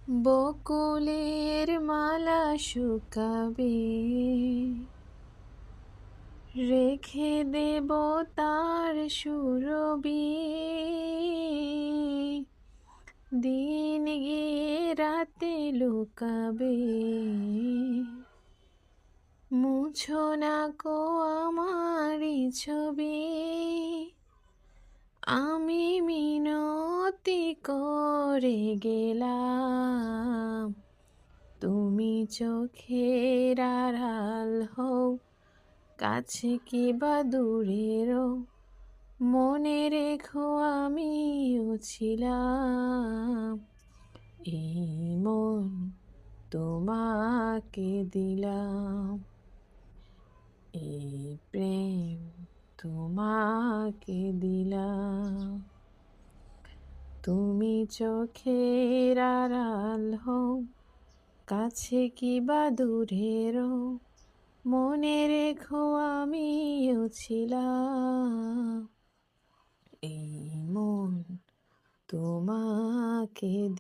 বকুলের মালা শুকাবে, রেখে দেব তার সুরবি। দিন গিয়ে রাতে লুকাবে, মুছো না কো আমারই ছবি। আমি মিনতি করে গেলাম, তুমি চোখের আড়াল হও, কাছে কি বা দূরেরও। মনে রেখো আমিও ছিলাম, এই মন তোমাকে দিলাম, এই প্রেম তোমাকে দিলাম। তুমি চোখের আড়াল হও, কাছে কি বা দূরেরও। মনে রেখো আমিও ছিলাম, এই মন তোমাকে